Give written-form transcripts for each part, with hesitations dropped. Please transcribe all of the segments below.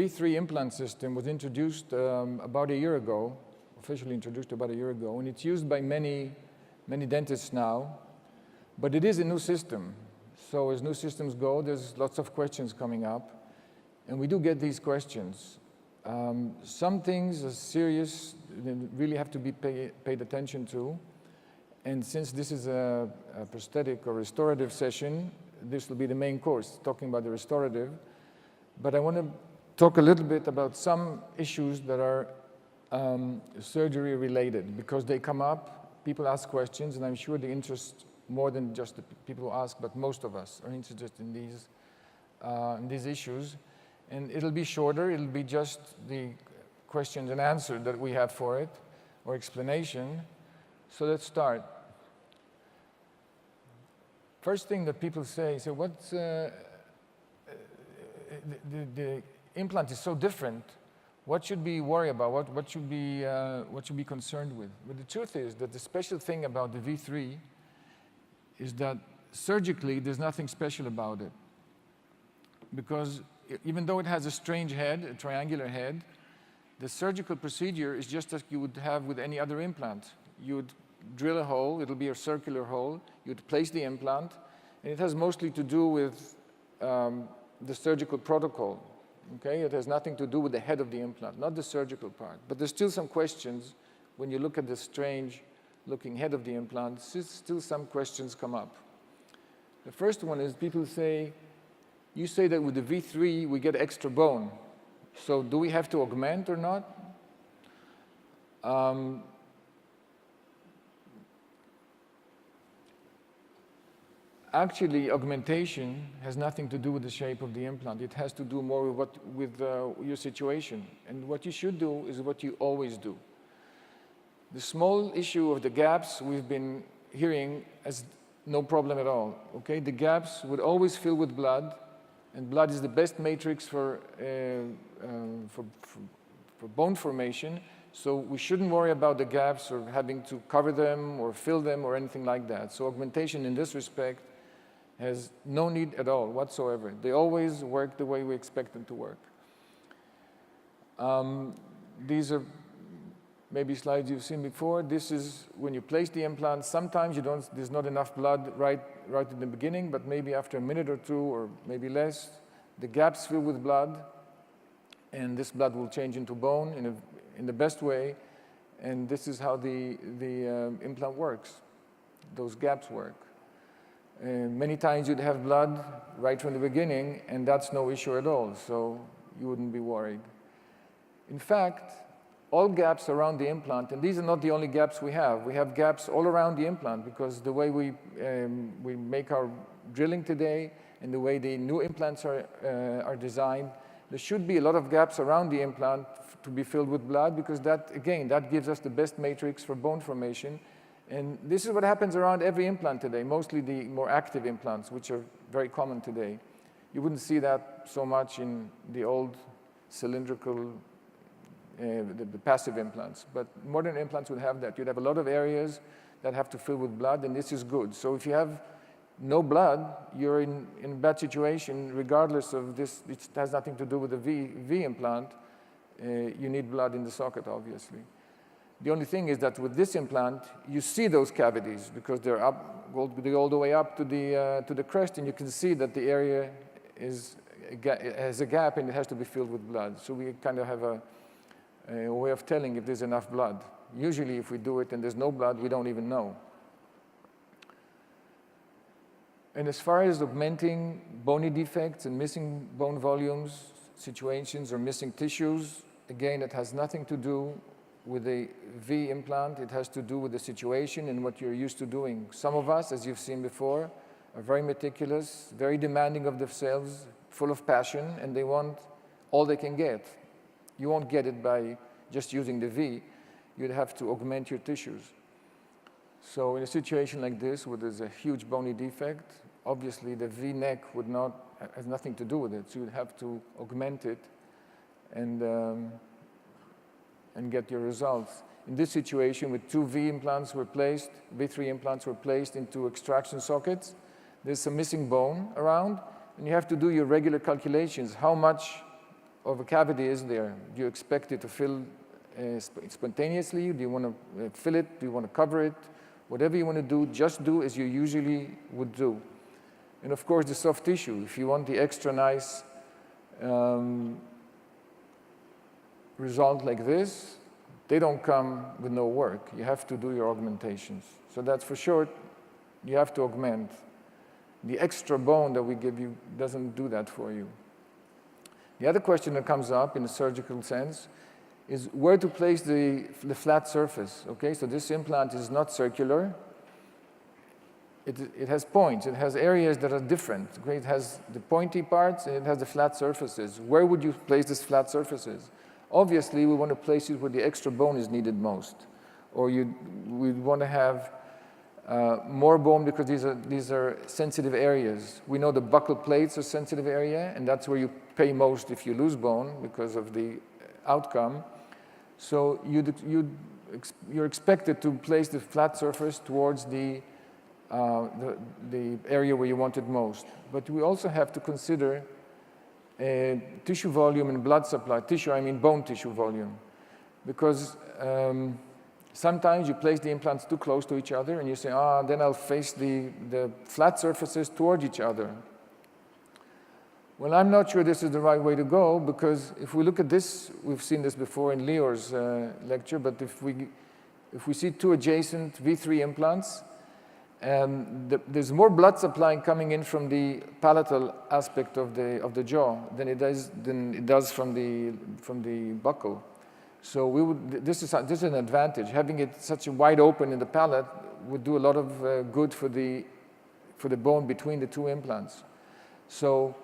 V3 implant system was introduced about a year ago, officially introduced about a year ago, and it's used by many dentists now, but it is a new system. So as new systems go, there's lots of questions coming up, and we do get these questions. Some things are serious, they really have to be paid attention to, and since this is a prosthetic or restorative session, this will be the main course, talking about the restorative, but I want to talk a little bit about some issues that are surgery related, because they come up, people ask questions, and I'm sure they interest more than just the people who ask, but most of us are interested in these issues. And it'll be shorter, it'll be just the questions and answer that we have for it, or explanation. So let's start. First thing that people say, so what's, the implant is so different. What should we worry about? What should be concerned with? But the truth is that the special thing about the V3 is that surgically there's nothing special about it. Because even though it has a strange head, a triangular head, the surgical procedure is just as you would have with any other implant. You would drill a hole, it'll be a circular hole, you'd place the implant, and it has mostly to do with the surgical protocol. Okay? It has nothing to do with the head of the implant, not the surgical part. But there's still some questions when you look at the strange looking head of the implant, still some questions come up. The first one is people say, you say that with the V3 we get extra bone. So do we have to augment or not? Actually, augmentation has nothing to do with the shape of the implant. It has to do more with your situation. And what you should do is what you always do. The small issue of the gaps we've been hearing as no problem at all. Okay? The gaps would always fill with blood, and blood is the best matrix for bone formation. So we shouldn't worry about the gaps or having to cover them or fill them or anything like that. So augmentation in this respect has no need at all whatsoever. They always work the way we expect them to work. These are maybe slides you've seen before. This is when you place the implant. Sometimes there's not enough blood right in the beginning, but maybe after a minute or two or maybe less, the gaps fill with blood, and this blood will change into bone in the best way, and this is how the implant works. Those gaps work. Many times you'd have blood right from the beginning, and that's no issue at all, so you wouldn't be worried. In fact, all gaps around the implant, and these are not the only gaps we have gaps all around the implant, because the way we make our drilling today and the way the new implants are designed, there should be a lot of gaps around the implant to be filled with blood, because that, again, that gives us the best matrix for bone formation. And this is what happens around every implant today, mostly the more active implants, which are very common today. You wouldn't see that so much in the old cylindrical, the passive implants, but modern implants would have that. You'd have a lot of areas that have to fill with blood, and this is good. So if you have no blood, you're in a bad situation, regardless of this. It has nothing to do with the V implant. You need blood in the socket, obviously. The only thing is that with this implant, you see those cavities because they're up, go all the way up to the crest, and you can see that the area has a gap and it has to be filled with blood. So we kind of have a way of telling if there's enough blood. Usually, if we do it and there's no blood, we don't even know. And as far as augmenting bony defects and missing bone volumes, situations, or missing tissues, again, it has nothing to do with a V implant. It has to do with the situation and what you're used to doing. Some of us, as you've seen before, are very meticulous, very demanding of themselves, full of passion, and they want all they can get. You won't get it by just using the V. You'd have to augment your tissues. So in a situation like this, where there's a huge bony defect, obviously the V neck has nothing to do with it. So you'd have to augment it and get your results. In this situation, with two V3 implants were placed into extraction sockets, there's some missing bone around, and you have to do your regular calculations. How much of a cavity is there? Do you expect it to fill spontaneously? Do you want to fill it? Do you want to cover it? Whatever you want to do, just do as you usually would do. And of course, the soft tissue. If you want the extra nice result like this, they don't come with no work. You have to do your augmentations. So that's for sure, you have to augment. The extra bone that we give you doesn't do that for you. The other question that comes up in a surgical sense is where to place the flat surface, okay? So this implant is not circular. It has points. It has areas that are different. Okay? It has the pointy parts and it has the flat surfaces. Where would you place these flat surfaces? Obviously, we want to place it where the extra bone is needed most. Or we want to have more bone because these are sensitive areas. We know the buccal plates are sensitive area, and that's where you pay most if you lose bone because of the outcome. So you're expected to place the flat surface towards the area where you want it most. But we also have to consider tissue volume and blood supply. Tissue, I mean bone tissue volume. Because sometimes you place the implants too close to each other and you say, then I'll face the flat surfaces toward each other. Well, I'm not sure this is the right way to go, because if we look at this, we've seen this before in Leor's lecture, but if we see two adjacent V3 implants, there's more blood supply coming in from the palatal aspect of the jaw than it does from the buccal. So this is an advantage. Having it such a wide open in the palate would do a lot of good for the bone between the two implants. So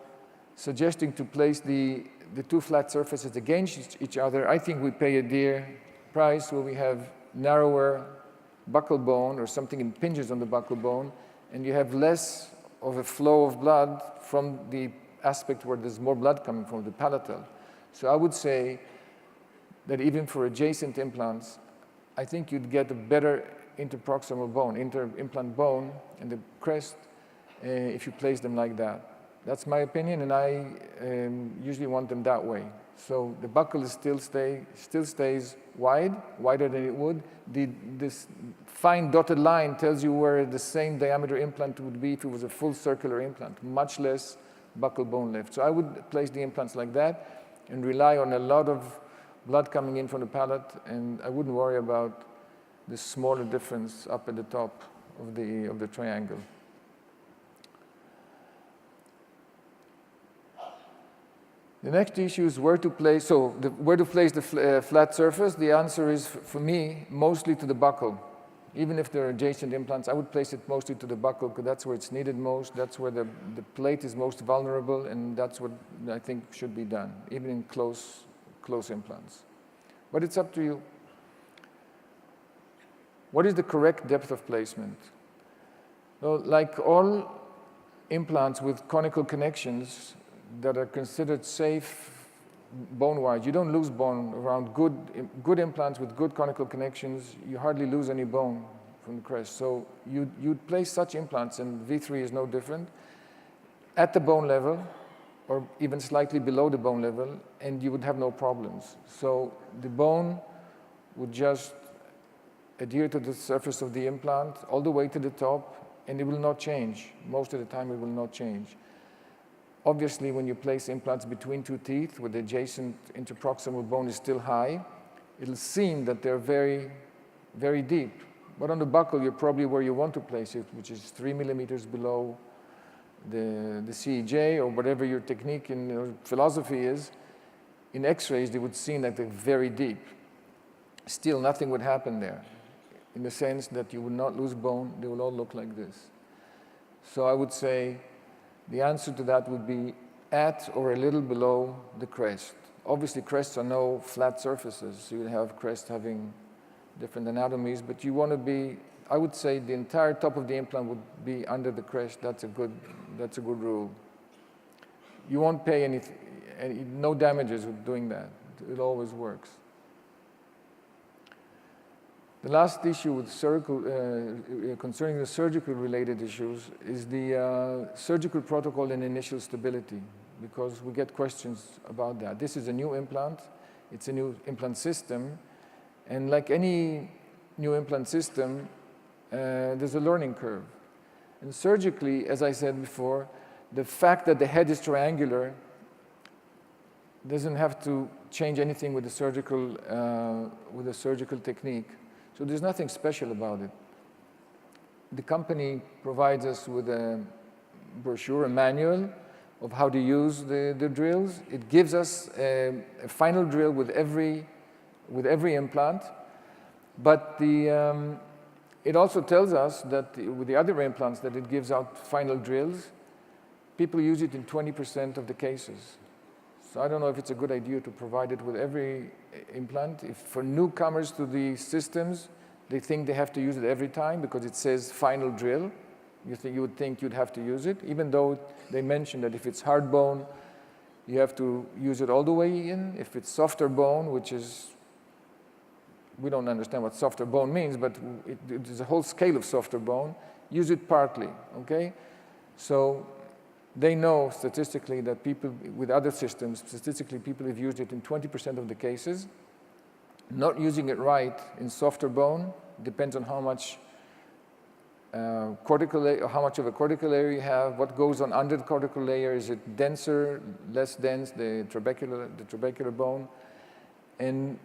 suggesting to place the two flat surfaces against each other, I think we pay a dear price where we have narrower buccal bone or something impinges on the buccal bone, and you have less of a flow of blood from the aspect where there's more blood coming from the palatal. So I would say that even for adjacent implants, I think you'd get a better interproximal bone, inter-implant bone in the crest if you place them like that. That's my opinion, and I usually want them that way. So the buccal is still stays wide, wider than it would. This fine dotted line tells you where the same diameter implant would be if it was a full circular implant, much less buccal bone lift. So I would place the implants like that and rely on a lot of blood coming in from the palate, and I wouldn't worry about the smaller difference up at the top of the triangle. The next issue is where to place. Where to place the flat surface? The answer is, for me, mostly to the buccal. Even if they're adjacent implants, I would place it mostly to the buccal because that's where it's needed most. That's where the plate is most vulnerable, and that's what I think should be done, even in close implants. But it's up to you. What is the correct depth of placement? Well, like all implants with conical connections that are considered safe bone-wise, you don't lose bone around good implants with good conical connections. You hardly lose any bone from the crest. So you'd place such implants, and V3 is no different, at the bone level or even slightly below the bone level, and you would have no problems. So the bone would just adhere to the surface of the implant all the way to the top, and it will not change. Most of the time it will not change. Obviously, when you place implants between two teeth where the adjacent interproximal bone is still high, it'll seem that they're very, very deep. But on the buccal, you're probably where you want to place it, which is 3 millimeters below the CEJ, or whatever your technique and your philosophy is. In X-rays, they would seem like they're very deep. Still, nothing would happen there, in the sense that you would not lose bone. They will all look like this. So I would say the answer to that would be at or a little below the crest. Obviously, crests are no flat surfaces, so you have crests having different anatomies, but you want to be, I would say the entire top of the implant would be under the crest. That's a good rule. You won't pay no damages with doing that. It always works. The last issue with concerning the surgical related issues is the surgical protocol and initial stability. because we get questions about that. This is a new implant. It's a new implant system. And like any new implant system, there's a learning curve. And surgically, as I said before, the fact that the head is triangular doesn't have to change anything with the surgical technique. So there's nothing special about it. The company provides us with a brochure, a manual of how to use the drills. It gives us a final drill with every implant, but it also tells us that with the other implants that it gives out final drills, people use it in 20% of the cases. So I don't know if it's a good idea to provide it with every implant. If for newcomers to the systems, they think they have to use it every time because it says final drill. You would think you'd have to use it, even though they mention that if it's hard bone, you have to use it all the way in. If it's softer bone, which is, we don't understand what softer bone means, but there's a whole scale of softer bone, use it partly, okay? So they know statistically that people with other systems, statistically people have used it in 20% of the cases. Not using it right in softer bone depends on how much cortical layer, how much of a cortical layer you have, what goes on under the cortical layer, is it denser, less dense, the trabecular bone. And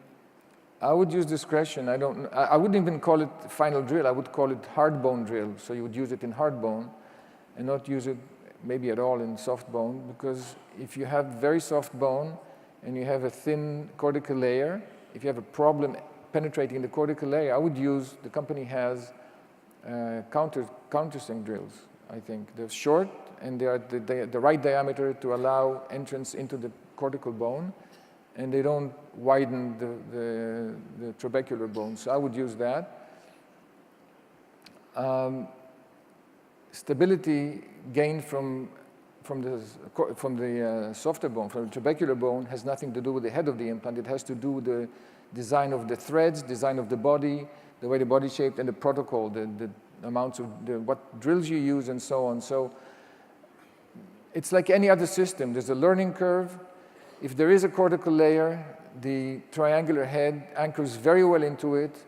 I would use discretion. I wouldn't even call it final drill. I would call it hard bone drill. So you would use it in hard bone and not use it maybe at all in soft bone, because if you have very soft bone and you have a thin cortical layer, if you have a problem penetrating the cortical layer, I would use, the company has countersink drills, I think. They're short and they are the right diameter to allow entrance into the cortical bone, and they don't widen the trabecular bone. So I would use that. Stability gained from the softer bone, from the trabecular bone, has nothing to do with the head of the implant. It has to do with the design of the threads, design of the body, the way the body is shaped, and the protocol, the amounts of, what drills you use, and so on. So it's like any other system. There's a learning curve. If there is a cortical layer, the triangular head anchors very well into it.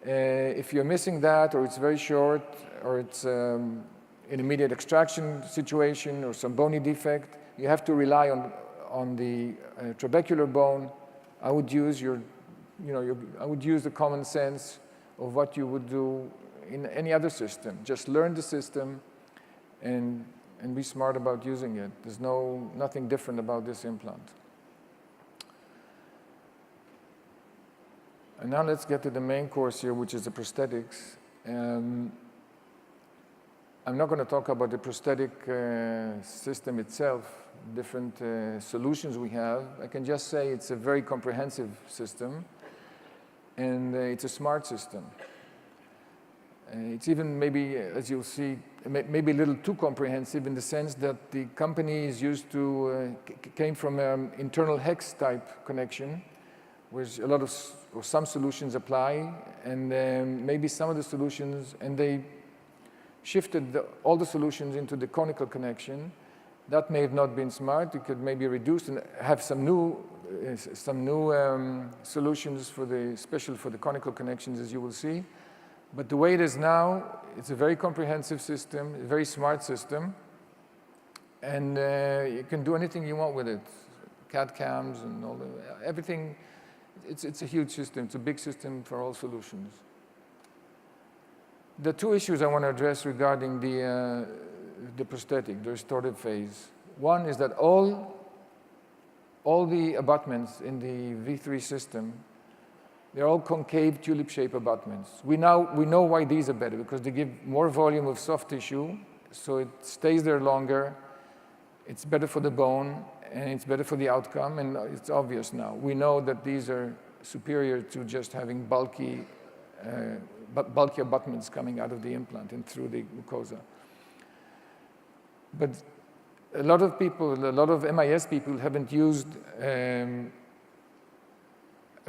If you're missing that, or it's very short, or it's an immediate extraction situation, or some bony defect, you have to rely on the trabecular bone. I would use I would use the common sense of what you would do in any other system. Just learn the system and be smart about using it. There's nothing different about this implant. And now let's get to the main course here, which is the prosthetics. I'm not going to talk about the prosthetic system itself, different solutions we have. I can just say it's a very comprehensive system, and it's a smart system. It's even maybe, as you'll see, maybe a little too comprehensive in the sense that the company is used to, came from an internal hex type connection, which a lot of, or some solutions apply, and maybe some of the solutions, and they shifted all the solutions into the conical connection. That may have not been smart. It could maybe reduce and have some new solutions special for the conical connections, as you will see. But the way it is now, it's a very comprehensive system, a very smart system, and you can do anything you want with it. CAD cams and everything. It's a huge system. It's a big system for all solutions. The two issues I want to address regarding the prosthetic, the restorative phase. One is that all the abutments in the V3 system, they're all concave tulip-shaped abutments. We know why these are better, because they give more volume of soft tissue, so it stays there longer. It's better for the bone, and it's better for the outcome, and it's obvious now. We know that these are superior to just having bulky abutments coming out of the implant and through the mucosa. But a lot of people, a lot of MIS people have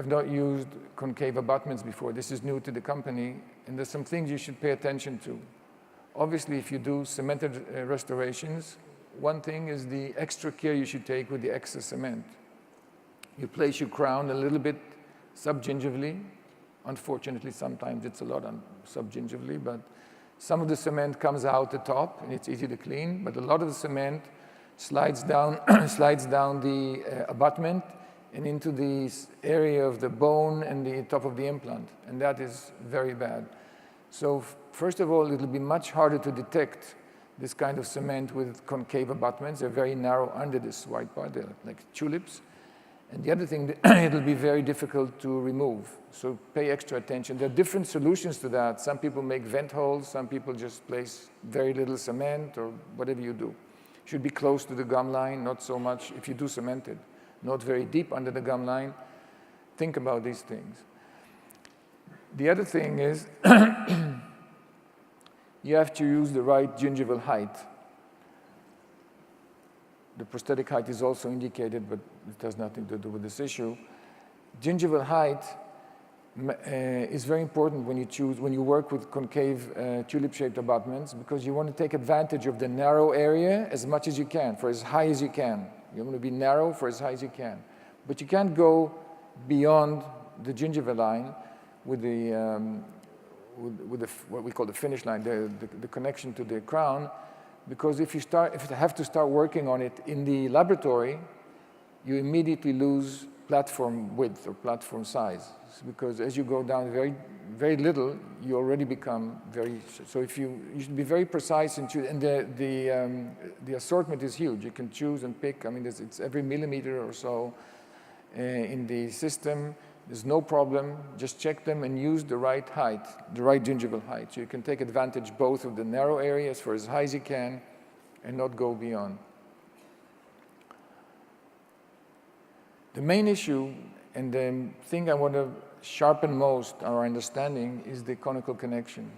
not used concave abutments before. This is new to the company, and there's some things you should pay attention to. Obviously, if you do cemented restorations, one thing is the extra care you should take with the excess cement. You place your crown a little bit subgingivally. Unfortunately, sometimes it's a lot subgingivally, but some of the cement comes out the top, and it's easy to clean, but a lot of the cement slides down, slides down the abutment and into the area of the bone and the top of the implant, and that is very bad. So first of all, it'll be much harder to detect this kind of cement with concave abutments. They're very narrow under this white part, they're like tulips. And the other thing, it'll be very difficult to remove, so pay extra attention. There are different solutions to that. Some people make vent holes, some people just place very little cement, or whatever you do. Should be close to the gum line, not so much, if you do cement it, not very deep under the gum line. Think about these things. The other thing is, you have to use the right gingival height. The prosthetic height is also indicated, but it has nothing to do with this issue. Gingival height is very important when you work with concave tulip-shaped abutments, because you want to take advantage of the narrow area as much as you can, for as high as you can. You want to be narrow for as high as you can. But you can't go beyond the gingival line with what we call the finish line, the connection to the crown, because if you have to start working on it in the laboratory, you immediately lose platform width or platform size, because as you go down very, very little, you already become very. So if you should be very precise and choose. And the assortment is huge. You can choose and pick. I mean, it's every millimeter or so in the system. There's no problem. Just check them and use the right height, the right gingival height. So you can take advantage both of the narrow areas for as high as you can and not go beyond. The main issue and the thing I want to sharpen most our understanding is the conical connection.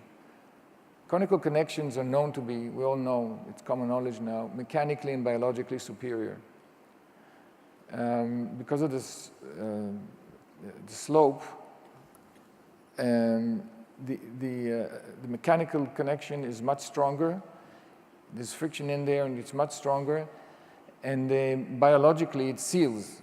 Conical connections are known to be, we all know, it's common knowledge now, mechanically and biologically superior. Because of this the slope, the mechanical connection is much stronger. There's friction in there, and it's much stronger. And biologically, it seals.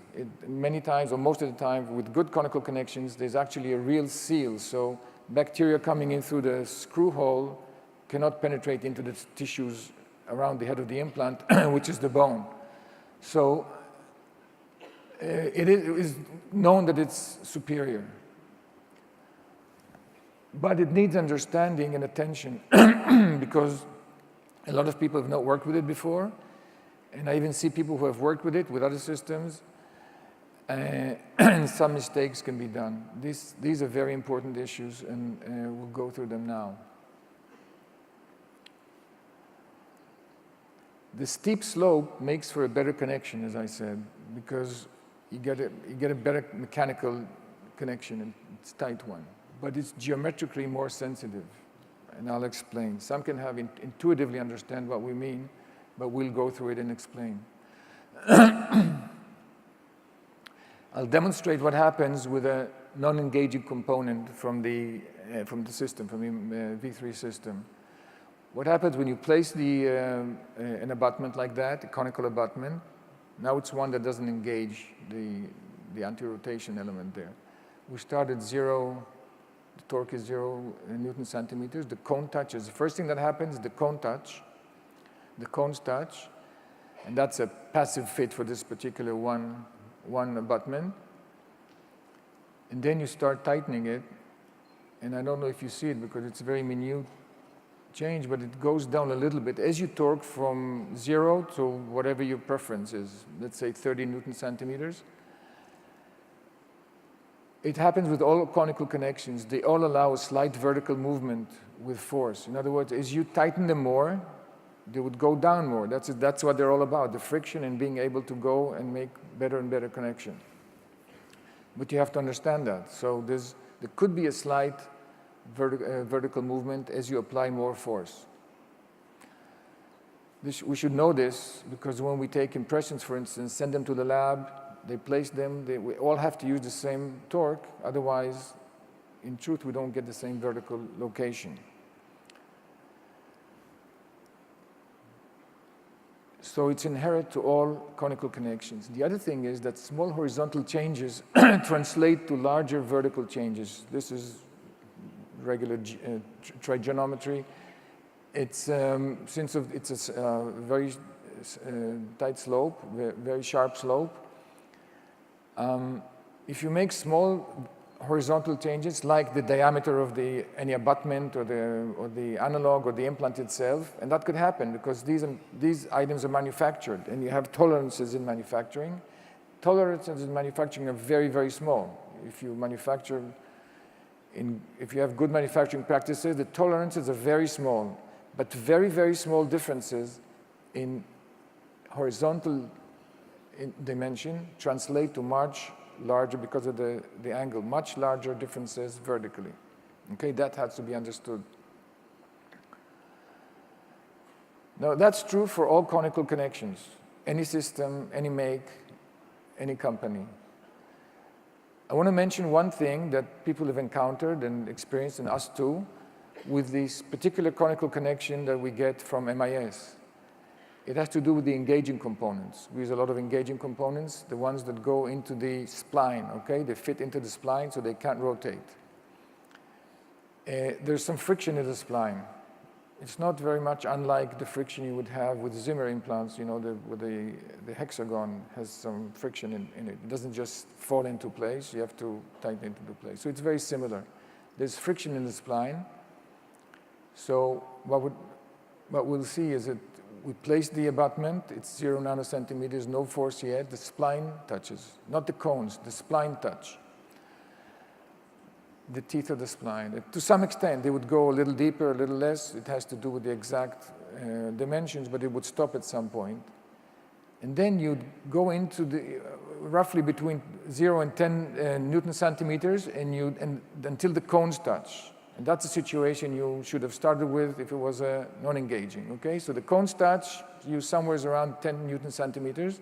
Many times, or most of the time, with good conical connections, there's actually a real seal. So bacteria coming in through the screw hole cannot penetrate into the tissues around the head of the implant, which is the bone. So it is known that it's superior. But it needs understanding and attention because a lot of people have not worked with it before. And I even see people who have worked with it with other systems. And some mistakes can be done. These are very important issues, and we'll go through them now. The steep slope makes for a better connection, as I said, because you get a better mechanical connection, and it's a tight one. But it's geometrically more sensitive, and I'll explain. Some can have intuitively understand what we mean, but we'll go through it and explain. I'll demonstrate what happens with a non-engaging component from the system, from the V3 system. What happens when you place an abutment like that, a conical abutment? Now it's one that doesn't engage the anti-rotation element there. We start at 0, the torque is 0 Newton centimeters. The cone touches. The first thing that happens, the cone touch. The cones touch, and that's a passive fit for this particular one abutment. And then you start tightening it, and I don't know if you see it because it's a very minute change, but it goes down a little bit as you torque from 0 to whatever your preference is, let's say 30 Newton centimeters. It happens with all conical connections. They all allow a slight vertical movement with force. In other words, as you tighten them more, they would go down more. That's what they're all about, the friction and being able to go and make better and better connection. But you have to understand that. So there could be a slight vertical movement as you apply more force. We should know this because when we take impressions, for instance, send them to the lab, they place them, we all have to use the same torque, otherwise, in truth, we don't get the same vertical location. So it's inherent to all conical connections. The other thing is that small horizontal changes translate to larger vertical changes. This is regular trigonometry. It's since it's a very tight slope, very sharp slope. If you make small horizontal changes, like the diameter of any abutment or the analog or the implant itself, and that could happen because these items are manufactured, and you have tolerances in manufacturing. Tolerances in manufacturing are very, very small. If you manufacture, if you have good manufacturing practices, the tolerances are very small, but very, very small differences in horizontal dimension translate to much larger, because of the angle, much larger differences vertically. Okay, that has to be understood. Now, that's true for all conical connections, any system, any make, any company. I want to mention one thing that people have encountered and experienced, and us too, with this particular conical connection that we get from MIS. It has to do with the engaging components. We use a lot of engaging components, the ones that go into the spline, okay? They fit into the spline so they can't rotate. There's some friction in the spline. It's not very much unlike the friction you would have with Zimmer implants, you know, where the hexagon has some friction in it. It doesn't just fall into place, you have to tighten it into place. So it's very similar. There's friction in the spline. So what we'll see is that we place the abutment, it's 0 nanocentimeters, no force yet, the spline touches, not the cones, the spline touch. The teeth of the spline. To some extent, they would go a little deeper, a little less. It has to do with the exact dimensions, but it would stop at some point. And then you'd go into the, roughly between 0 and 10 Newton centimeters, and until the cones touch. And that's a situation you should have started with if it was a non-engaging, okay? So the cones touch, you somewhere around 10 Newton centimeters,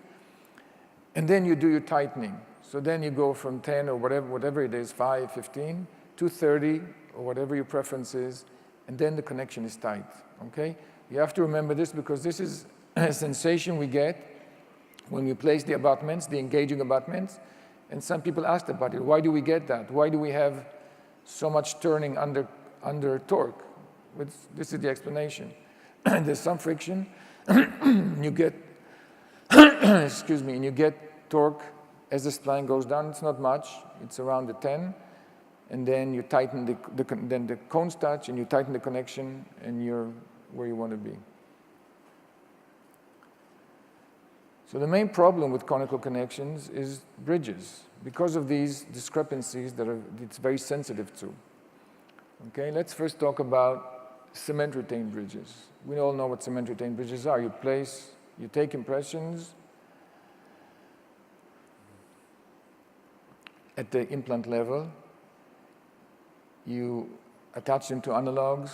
and then you do your tightening. So then you go from 10 or whatever it is, 5, 15, to 30, or whatever your preference is, and then the connection is tight, okay? You have to remember this because this is a sensation we get when we place the abutments, the engaging abutments, and some people asked about it. Why do we get that? Why do we have so much turning under torque? This is the explanation. There's some friction, you get, excuse me, and you get torque as the spline goes down. It's not much, it's around the 10, and then you tighten then the cones touch, and you tighten the connection, and you're where you want to be. So the main problem with conical connections is bridges, because of these discrepancies that it's very sensitive to. Okay, let's first talk about cement retained bridges. We all know what cement retained bridges are. You take impressions at the implant level, you attach them to analogs,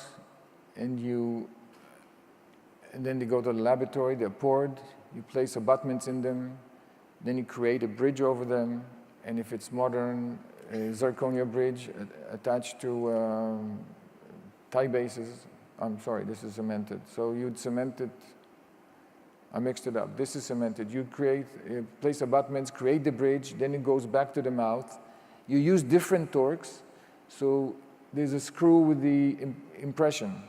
and then they go to the laboratory, they're poured, you place abutments in them, then you create a bridge over them, and if it's modern, a zirconia bridge attached to tie bases. I'm sorry, this is cemented. So you'd cement it, I mixed it up. This is cemented. You place abutments, create the bridge, then it goes back to the mouth. You use different torques. So there's a screw with the impression.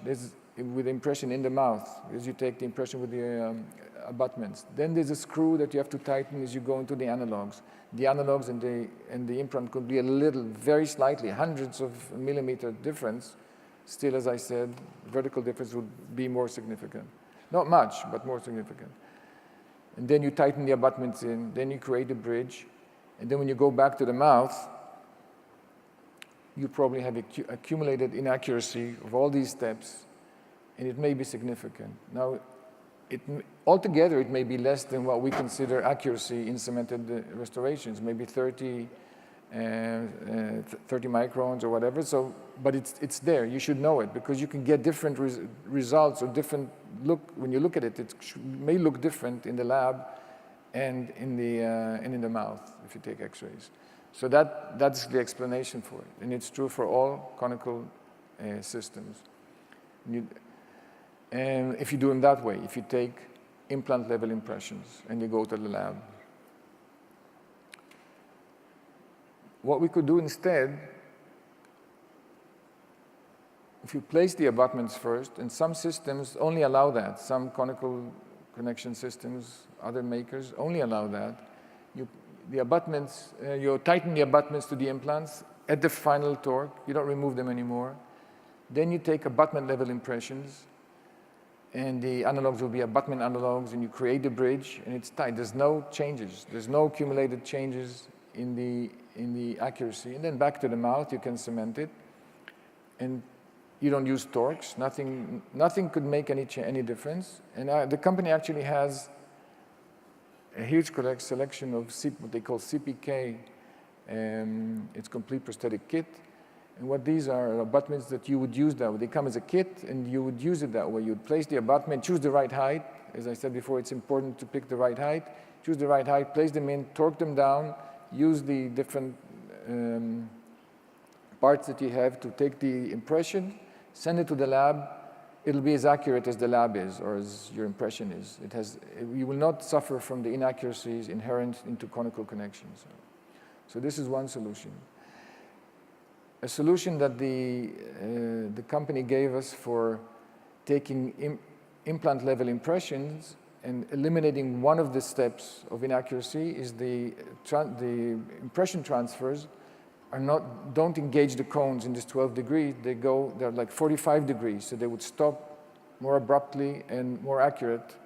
With the impression in the mouth, as you take the impression with the abutments. Then there's a screw that you have to tighten as you go into the analogs. The analogs and the implant could be a little, very slightly, hundreds of millimeter difference. Still, as I said, vertical difference would be more significant. Not much, but more significant. And then you tighten the abutments in, then you create a bridge, and then when you go back to the mouth, you probably have accumulated inaccuracy of all these steps, and it may be significant. Now, altogether, it may be less than what we consider accuracy in cemented restorations, maybe 30 microns or whatever. So, but it's there. You should know it because you can get different results or different look. When you look at it, it may look different in the lab and in the mouth if you take X-rays. So that's the explanation for it, and it's true for all conical systems. And if you do them that way, if you take implant level impressions, and you go to the lab. What we could do instead, if you place the abutments first, and some systems only allow that, some conical connection systems, other makers only allow that, you tighten the abutments to the implants at the final torque, you don't remove them anymore. Then you take abutment level impressions, and the analogs will be abutment analogs, and you create the bridge, and it's tight. There's no changes. There's no accumulated changes in the accuracy. And then back to the mouth, you can cement it, and you don't use torques. Nothing could make any difference. And the company actually has a huge selection of what they call CPK. It's complete prosthetic kit. And what these are abutments that you would use that way. They come as a kit, and you would use it that way. You'd place the abutment, choose the right height. As I said before, it's important to pick the right height. Choose the right height, place them in, torque them down, use the different parts that you have to take the impression, send it to the lab. It'll be as accurate as the lab is, or as your impression is. You will not suffer from the inaccuracies inherent into conical connections. So this is one solution. A solution that the company gave us for taking implant level impressions and eliminating one of the steps of inaccuracy is the impression transfers don't engage the cones in this 12 degrees. They're like 45 degrees, so they would stop more abruptly and more accurate.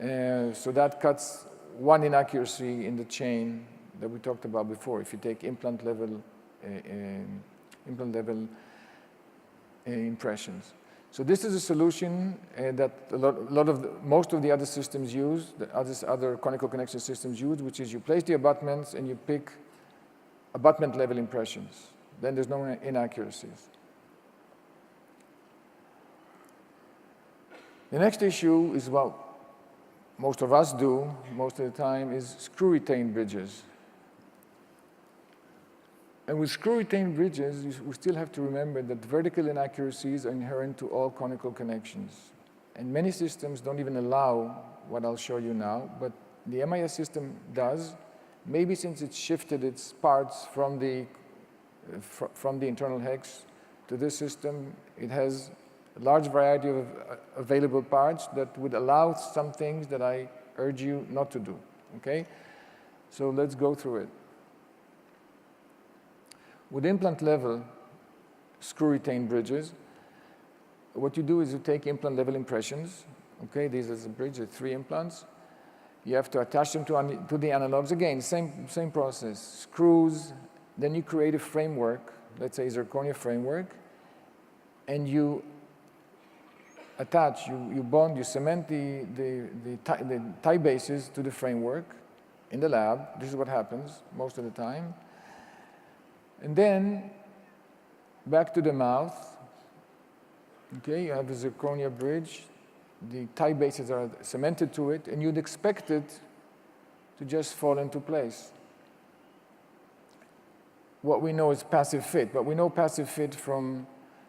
So that cuts one inaccuracy in the chain that we talked about before. If you take implant level impressions. So this is a solution that most of the other systems use, other conical connection systems use, which is you place the abutments and you pick abutment level impressions. Then there's no inaccuracies. The next issue is what most of us do most of the time is screw retained bridges. And with screw-retained bridges, we still have to remember that vertical inaccuracies are inherent to all conical connections. And many systems don't even allow what I'll show you now, but the MIS system does. Maybe since it shifted its parts from the internal hex to this system, it has a large variety of available parts that would allow some things that I urge you not to do, okay? So let's go through it. With implant level screw retained bridges, what you do is you take implant level impressions. Okay, these are the bridge, the 3 implants. You have to attach them to the analogs. Again, same process. Screws, then you create a framework, let's say zirconia framework, and you attach, you bond, you cement the tie bases to the framework in the lab. This is what happens most of the time. And then, back to the mouth. Okay, you have a zirconia bridge. The tie bases are cemented to it, and you'd expect it to just fall into place. What we know is passive fit, but we know passive fit from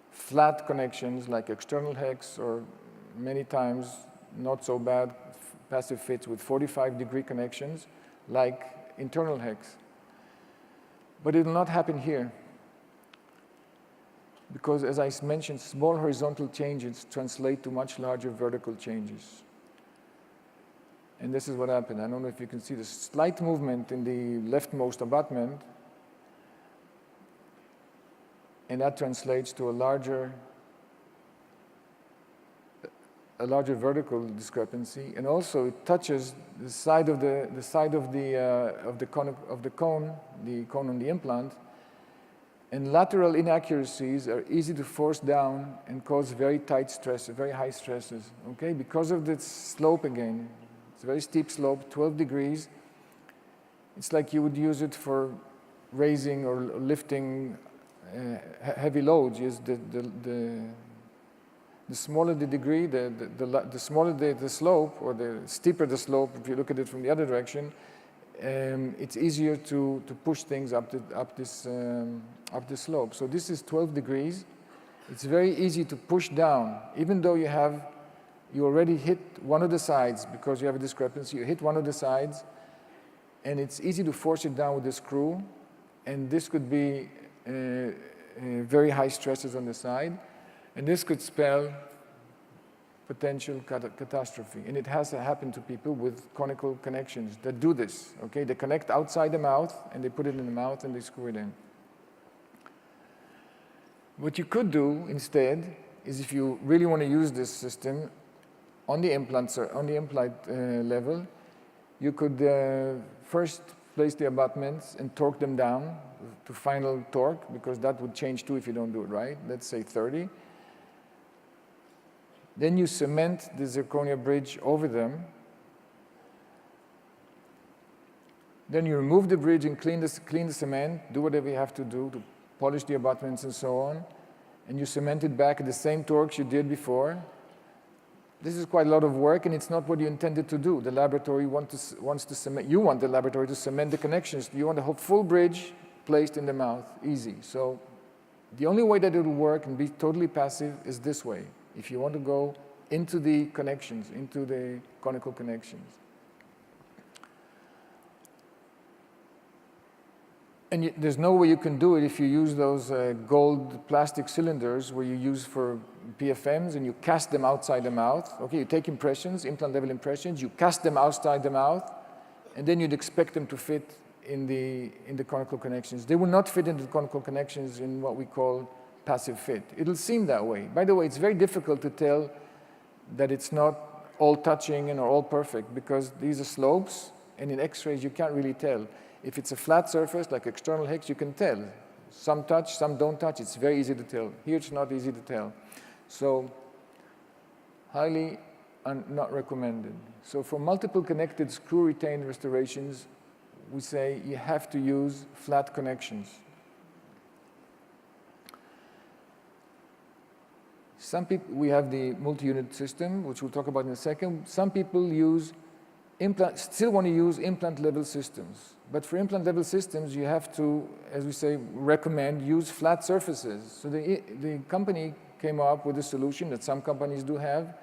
flat connections like external hex, or many times not so bad passive fits with 45-degree connections like internal hex. But it will not happen here, because as I mentioned, small horizontal changes translate to much larger vertical changes. And this is what happened. I don't know if you can see the slight movement in the leftmost abutment, and that translates to a larger vertical discrepancy, and also it touches the side of the cone on the implant, and lateral inaccuracies are easy to force down and cause very tight stress, very high stresses. Okay, because of the slope again, it's a very steep slope, 12 degrees. It's like you would use it for raising or lifting heavy loads. Use the smaller the degree, the smaller the slope, or the steeper the slope, if you look at it from the other direction, it's easier to push things up this slope. So this is 12 degrees. It's very easy to push down, even though you have you already hit one of the sides because you have a discrepancy. You hit one of the sides, and it's easy to force it down with the screw, and this could be very high stresses on the side, and this could spell potential catastrophe. And it has happened to people with conical connections that do this, okay? They connect outside the mouth, and they put it in the mouth, and they screw it in. What you could do instead is, if you really want to use this system on the implant level, you could first place the abutments and torque them down to final torque, because that would change too if you don't do it right. Let's say 30. Then you cement the zirconia bridge over them. Then you remove the bridge and clean the cement, do whatever you have to do to polish the abutments and so on, and you cement it back at the same torques you did before. This is quite a lot of work, and it's not what you intended to do. The laboratory wants to cement. You want the laboratory to cement the connections. You want a full bridge placed in the mouth, easy. So the only way that it will work and be totally passive is this way, if you want to go into the connections, into the conical connections. And there's no way you can do it if you use those gold plastic cylinders where you use for PFMs, and you cast them outside the mouth. Okay, you take impressions, implant level impressions, you cast them outside the mouth, and then you'd expect them to fit in the conical connections. They will not fit into the conical connections in what we call passive fit. It'll seem that way. By the way, it's very difficult to tell that it's not all touching and all perfect, because these are slopes, and in X-rays you can't really tell. If it's a flat surface, like external hex, you can tell. Some touch, some don't touch. It's very easy to tell. Here it's not easy to tell. So highly not recommended. So for multiple connected screw-retained restorations, we say you have to use flat connections. Some people, we have the multi-unit system, which we'll talk about in a second. Some people still want to use implant-level systems. But for implant-level systems, you have to, as we say, recommend use flat surfaces. So the company came up with a solution that some companies do have,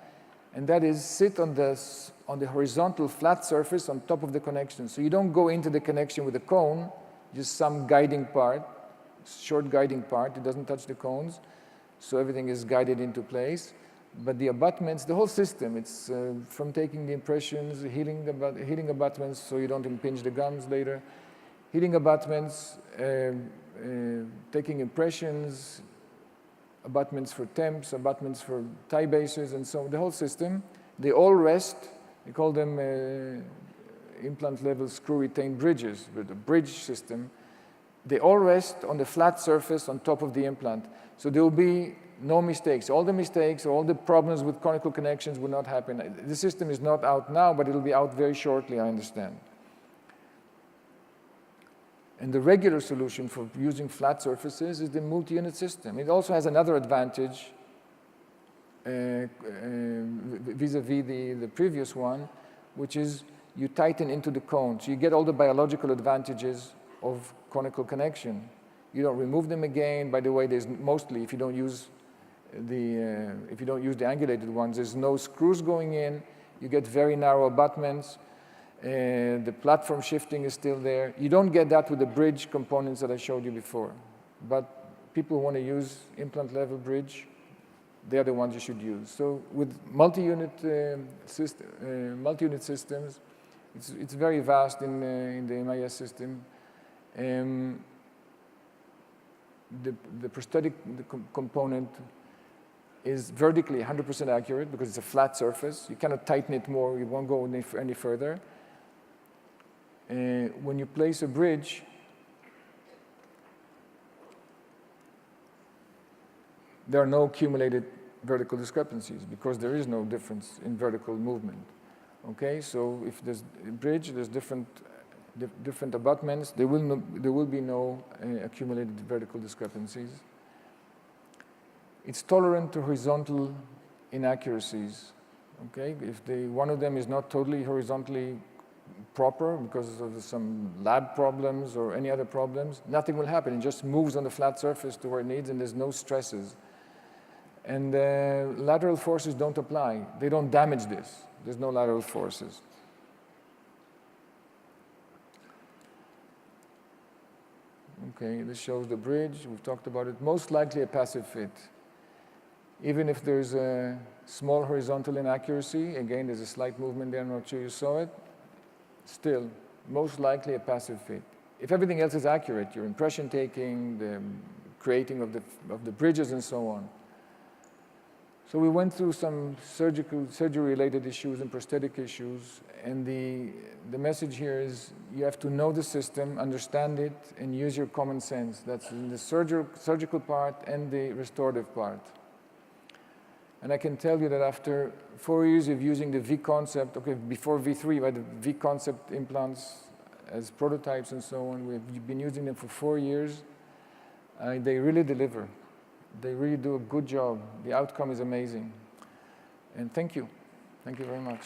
and that is sit on the horizontal flat surface on top of the connection. So you don't go into the connection with a cone, just some guiding part, short guiding part. It doesn't touch the cones, so everything is guided into place. But the abutments, the whole system, it's from taking the impressions, healing abutments so you don't impinge the gums later, healing abutments, taking impressions, abutments for temps, abutments for tie bases, and so on. The whole system, they all rest. We call them implant-level screw-retained bridges, with a bridge system. They all rest on the flat surface on top of the implant. So there will be no mistakes. All the mistakes, all the problems with conical connections will not happen. The system is not out now, but it'll be out very shortly, I understand. And the regular solution for using flat surfaces is the multi-unit system. It also has another advantage vis-a-vis the previous one, which is you tighten into the cone. So you get all the biological advantages of conical connection. You don't remove them again. By the way, there's mostly, if you don't use the angulated ones, there's no screws going in. You get very narrow abutments. The platform shifting is still there. You don't get that with the bridge components that I showed you before. But people who want to use implant-level bridge, they're the ones you should use. So with multi-unit systems, it's very vast in the MIS system. The prosthetic component is vertically 100% accurate because it's a flat surface. You cannot tighten it more. You won't go any further. When you place a bridge, there are no accumulated vertical discrepancies because there is no difference in vertical movement. Okay, so if there's a bridge, there's different abutments. There will be no accumulated vertical discrepancies. It's tolerant to horizontal inaccuracies. Okay, if one of them is not totally horizontally proper because of some lab problems or any other problems, nothing will happen. It just moves on the flat surface to where it needs, and there's no stresses. And lateral forces don't apply. They don't damage this. There's no lateral forces. Okay, this shows the bridge. We've talked about it. Most likely a passive fit. Even if there's a small horizontal inaccuracy, again, there's a slight movement there, I'm not sure you saw it, still, most likely a passive fit. If everything else is accurate, your impression taking, the creating of the bridges and so on. So we went through some surgery-related issues and prosthetic issues, and the message here is you have to know the system, understand it, and use your common sense. That's in the surgical part and the restorative part. And I can tell you that after 4 years of using the V-concept, okay, before V3, we had the V-concept implants as prototypes and so on. We've been using them for 4 years. They really deliver. They really do a good job. The outcome is amazing. And thank you. Thank you very much.